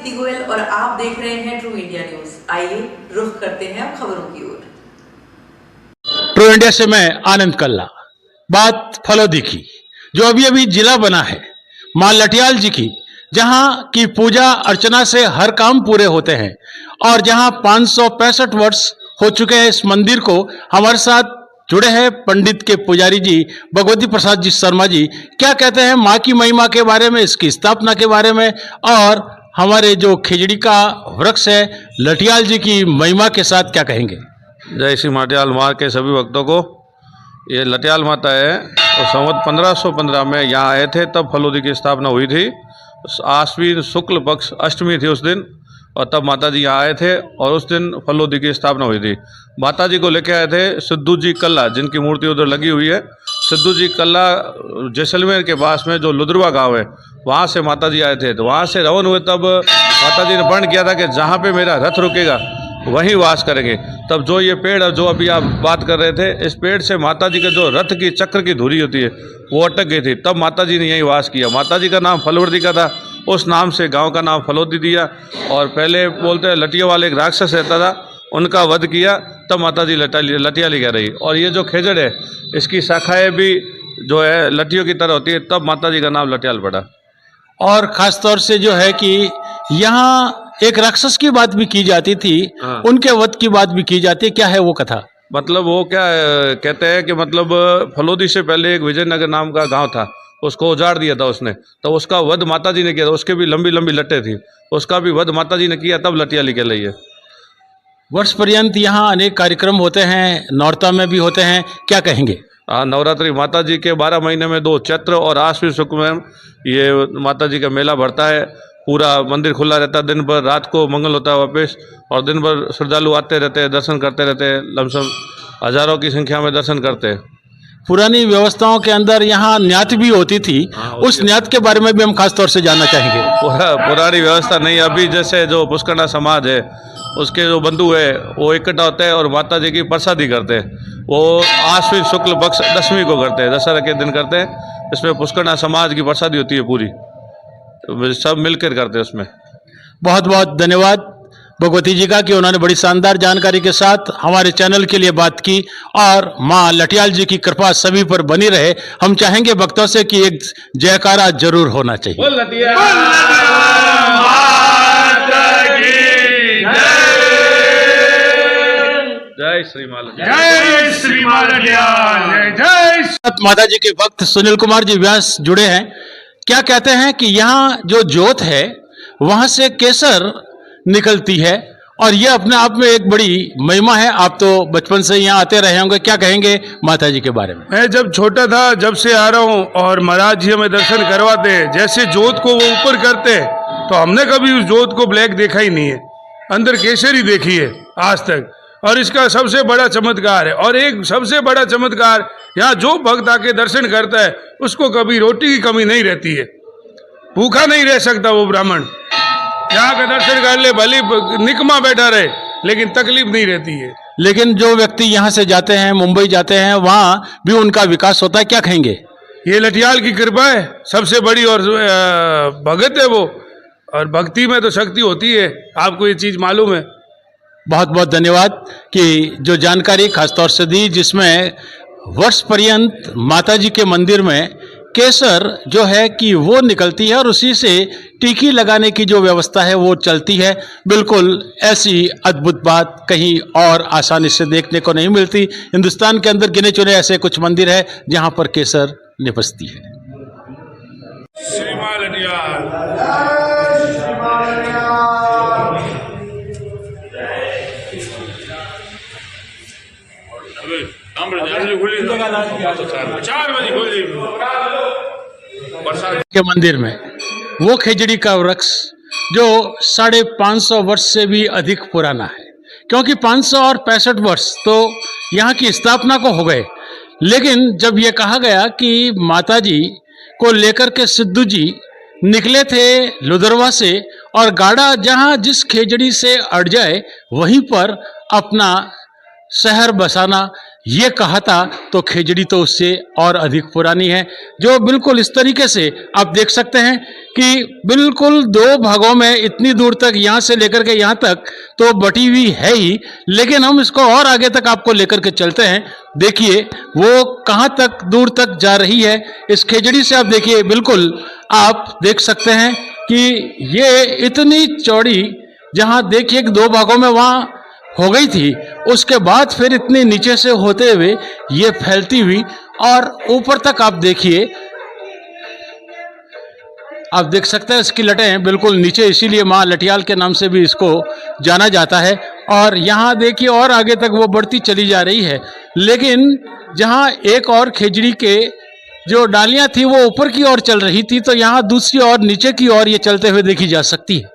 दीप्ति गोयल और आप देख रहे हैं ट्रू इंडिया न्यूज। आइए रुख करते हैं अब खबरों की ओर। ट्रू इंडिया से मैं आनंद कल्ला। बात फलोदी की, जो अभी अभी जिला बना है मां लटियाल जी की, जहां की पूजा अर्चना से हर काम पूरे होते हैं और जहां 565 वर्ष हो चुके हैं इस मंदिर को। हमारे साथ जुड़े हैं पंडित के पुजारी जी भगवती प्रसाद जी शर्मा जी। क्या कहते हैं माँ की महिमा के बारे में, इसकी स्थापना के बारे में और हमारे जो खिचड़ी का वृक्ष है लटियाल जी की महिमा के साथ क्या कहेंगे। जय श्री लटियाल माँ के सभी भक्तों को। ये लटियाल माता है और संवत 1515 में यहाँ आए थे, तब फलोदी की स्थापना हुई थी। आश्विन शुक्ल पक्ष अष्टमी थी उस दिन, और तब माता जी यहाँ आए थे और उस दिन फलोदी की स्थापना हुई थी। माता जी को लेके आए थे सिद्धू जी कल्ला, जिनकी मूर्ति उधर लगी हुई है। सिद्धू जी कल्ला जैसलमेर के पास में जो लुद्रवा गांव है, वहाँ से माता जी आए थे। तो वहाँ से रवाना हुए तब माता जी ने प्रण किया था कि जहाँ पे मेरा रथ रुकेगा वहीं वास करेंगे। तब जो ये पेड़ है, जो अभी आप बात कर रहे थे, इस पेड़ से माता जी के जो रथ की चक्र की धुरी होती है वो अटक गई थी। तब माता जी ने यहीं वास किया। माता जी का नाम फलवर्दी का था, उस नाम से गांव का नाम फलोदी दिया। और पहले बोलते हैं लटिया वाले एक राक्षस रहता था, उनका वध किया, तब माता जी लटियाली कह रही। और ये जो खेजड़ है, इसकी शाखाएँ भी जो है लटियों की तरह होती है, तब माता जी का नाम लटियाल पड़ा। और ख़ास तौर से जो है कि यहाँ एक राक्षस की बात भी की जाती थी, उनके वध की बात भी की जाती है। क्या है वो कथा? मतलब वो क्या कहते हैं कि मतलब फलोदी से पहले एक विजयनगर नाम का गांव था, उसको उजाड़ दिया था उसने, तो उसका वध माता जी ने किया था। उसके भी लंबी लंबी लट्टें थी, उसका भी वध माता जी ने किया, तब लटियाली कहलाई है। वर्ष पर्यंत यहाँ अनेक कार्यक्रम होते हैं, नौरता में भी होते हैं, क्या कहेंगे? हाँ, नवरात्रि माता जी के 12 महीने में 2 चैत्र और आश्विन शुक्ल में ये माता जी का मेला भरता है। पूरा मंदिर खुला रहता है दिन भर, रात को मंगल होता है वापस, और दिन भर श्रद्धालु आते रहते हैं, दर्शन करते रहते हैं। लमसम हजारों की संख्या में दर्शन करते हैं। पुरानी व्यवस्थाओं के अंदर यहाँ न्यात भी होती थी, उस न्यात के बारे में भी हम खास तौर से जानना चाहेंगे। पुरानी व्यवस्था नहीं, अभी जैसे जो पुष्करना समाज है उसके जो बंधु है वो इकट्ठा होते हैं और माता जी की प्रसादी करते हैं। वो आश्विन शुक्ल पक्ष दशमी को करते हैं, दशहरा के दिन करते हैं। इसमें पुष्करना समाज की प्रसादी होती है पूरी, सब मिलकर करते हैं उसमें। बहुत बहुत धन्यवाद भगवती जी का कि उन्होंने बड़ी शानदार जानकारी के साथ हमारे चैनल के लिए बात की। और माँ लटियाल जी की कृपा सभी पर बनी रहे। हम चाहेंगे भक्तों से कि एक जयकारा जरूर होना चाहिए। जय श्री माँ जय श्री माँ लटियाल जय। माता जी के भक्त सुनील कुमार जी व्यास जुड़े हैं। क्या कहते हैं कि यहाँ जो जोत है वहां से केसर निकलती है और यह अपने आप में एक बड़ी महिमा है। आप तो बचपन से यहाँ आते रहे होंगे, क्या कहेंगे माता जी के बारे में? मैं जब छोटा था, जब से आ रहा हूँ, और महाराज जी हमें दर्शन करवाते हैं। जैसे जोत को वो ऊपर करते हैं, तो हमने कभी उस जोत को ब्लैक देखा ही नहीं है, अंदर केसर ही देखी है आज तक। और इसका सबसे बड़ा चमत्कार है, और एक सबसे बड़ा चमत्कार, यहाँ जो भक्त आके दर्शन करता है उसको कभी रोटी की कमी नहीं रहती है। भूखा नहीं रह सकता वो ब्राह्मण, यहाँ का दर्शन कर ले, भली निकमा बैठा रहे, लेकिन तकलीफ नहीं रहती है। लेकिन जो व्यक्ति यहाँ से जाते हैं, मुंबई जाते हैं, वहाँ भी उनका विकास होता है, क्या कहेंगे? ये लटियाल की कृपा है सबसे बड़ी, और भगत है वो, और भक्ति में तो शक्ति होती है, आपको ये चीज़ मालूम है। बहुत बहुत धन्यवाद कि जो जानकारी खासतौर से दी, जिसमें वर्ष पर्यंत माता जी के मंदिर में केसर जो है कि वो निकलती है और उसी से टीकी लगाने की जो व्यवस्था है वो चलती है। बिल्कुल ऐसी अद्भुत बात कहीं और आसानी से देखने को नहीं मिलती। हिंदुस्तान के अंदर गिने चुने ऐसे कुछ मंदिर है जहां पर केसर निपजती है। के मंदिर में वो खेजड़ी का वृक्ष जो 550 वर्ष से भी अधिक पुराना है, क्योंकि 565 वर्ष तो यहाँ की स्थापना को हो गए। लेकिन जब ये कहा गया कि माता जी को लेकर के सिद्धू जी निकले थे लुदरवा से, और गाड़ा जहाँ जिस खेजड़ी से अड़ जाए वहीं पर अपना शहर बसाना, ये कहा था तो खेजड़ी तो उससे और अधिक पुरानी है, जो बिल्कुल इस तरीके से आप देख सकते हैं कि बिल्कुल दो भागों में इतनी दूर तक, यहाँ से लेकर के यहाँ तक तो बटी हुई है ही, लेकिन हम इसको और आगे तक आपको लेकर के चलते हैं। देखिए वो कहाँ तक दूर तक जा रही है इस खेजड़ी से। आप देखिए, बिल्कुल आप देख सकते हैं कि ये इतनी चौड़ी, जहाँ देखिए कि दो भागों में वहाँ हो गई थी, उसके बाद फिर इतनी नीचे से होते हुए ये फैलती हुई और ऊपर तक आप देखिए, आप देख सकते हैं इसकी लटें बिल्कुल नीचे, इसीलिए माँ लटियाल के नाम से भी इसको जाना जाता है। और यहाँ देखिए और आगे तक वो बढ़ती चली जा रही है, लेकिन जहाँ एक और खेजड़ी के जो डालियाँ थी वो ऊपर की ओर चल रही थी, तो यहाँ दूसरी ओर नीचे की ओर ये चलते हुए देखी जा सकती है।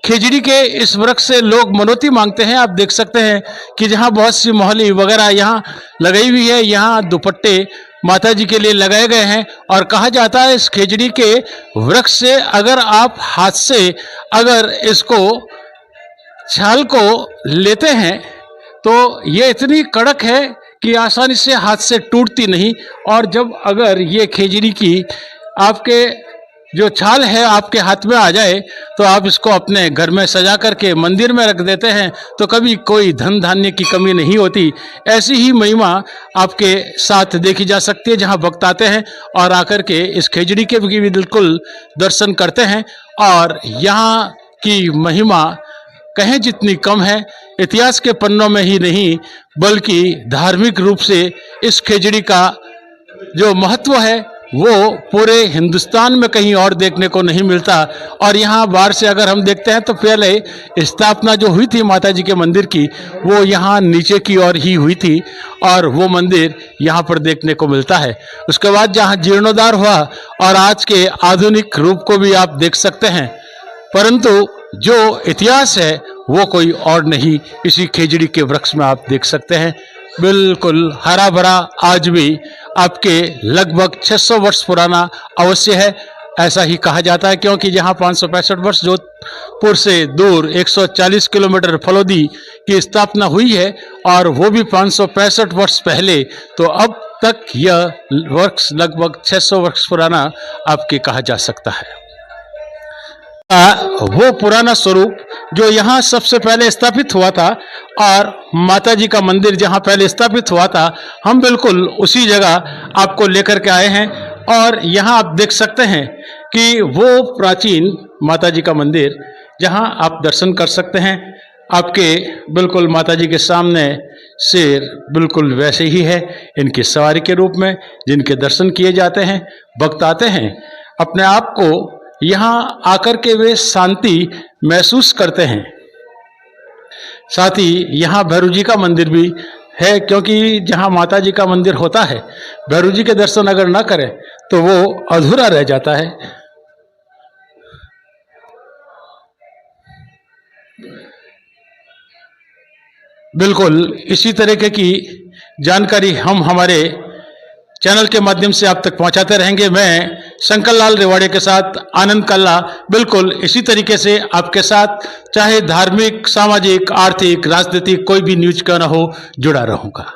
खेजड़ी के इस वृक्ष से लोग मनौती मांगते हैं। आप देख सकते हैं कि जहाँ बहुत सी मोहली वगैरह यहाँ लगाई हुई है, यहाँ दुपट्टे माता जी के लिए लगाए गए हैं। और कहा जाता है इस खेजड़ी के वृक्ष से अगर आप हाथ से अगर इसको छाल को लेते हैं तो ये इतनी कड़क है कि आसानी से हाथ से टूटती नहीं। और जब अगर ये खेजड़ी की आपके जो छाल है आपके हाथ में आ जाए तो आप इसको अपने घर में सजा करके मंदिर में रख देते हैं तो कभी कोई धन धान्य की कमी नहीं होती। ऐसी ही महिमा आपके साथ देखी जा सकती है, जहां भक्त आते हैं और आकर के इस खेजड़ी के भी बिल्कुल दर्शन करते हैं। और यहाँ की महिमा कहें जितनी कम है, इतिहास के पन्नों में ही नहीं बल्कि धार्मिक रूप से इस खेजड़ी का जो महत्व है वो पूरे हिंदुस्तान में कहीं और देखने को नहीं मिलता। और यहाँ बाहर से अगर हम देखते हैं तो पहले स्थापना जो हुई थी माता जी के मंदिर की, वो यहाँ नीचे की ओर ही हुई थी और वो मंदिर यहाँ पर देखने को मिलता है। उसके बाद जहाँ जीर्णोद्धार हुआ और आज के आधुनिक रूप को भी आप देख सकते हैं, परंतु जो इतिहास है वो कोई और नहीं, इसी खेजड़ी के वृक्ष में आप देख सकते हैं। बिल्कुल हरा भरा आज भी आपके लगभग 600 वर्ष पुराना अवश्य है, ऐसा ही कहा जाता है, क्योंकि जहां 565 वर्ष जोधपुर से दूर 140 किलोमीटर फलोदी की स्थापना हुई है और वो भी 565 वर्ष पहले, तो अब तक यह वृक्ष लगभग 600 वर्ष पुराना आपके कहा जा सकता है। वो पुराना स्वरूप जो यहाँ सबसे पहले स्थापित हुआ था और माता जी का मंदिर जहाँ पहले स्थापित हुआ था, हम बिल्कुल उसी जगह आपको लेकर के आए हैं। और यहाँ आप देख सकते हैं कि वो प्राचीन माता जी का मंदिर जहाँ आप दर्शन कर सकते हैं। आपके बिल्कुल माता जी के सामने शेर बिल्कुल वैसे ही है, इनकी सवारी के रूप में जिनके दर्शन किए जाते हैं। भक्त आते हैं, अपने आप को यहाँ आकर के वे शांति महसूस करते हैं। साथ ही यहाँ भैरू जी का मंदिर भी है, क्योंकि जहाँ माता जी का मंदिर होता है, भैरू जी के दर्शन अगर ना करें तो वो अधूरा रह जाता है। बिल्कुल इसी तरीके की जानकारी हम हमारे चैनल के माध्यम से आप तक पहुंचाते रहेंगे। मैं शंकर लाल रेवाड़े के साथ आनंद कल्ला बिल्कुल इसी तरीके से आपके साथ, चाहे धार्मिक, सामाजिक, आर्थिक, राजनीतिक कोई भी न्यूज का ना हो, जुड़ा रहूंगा।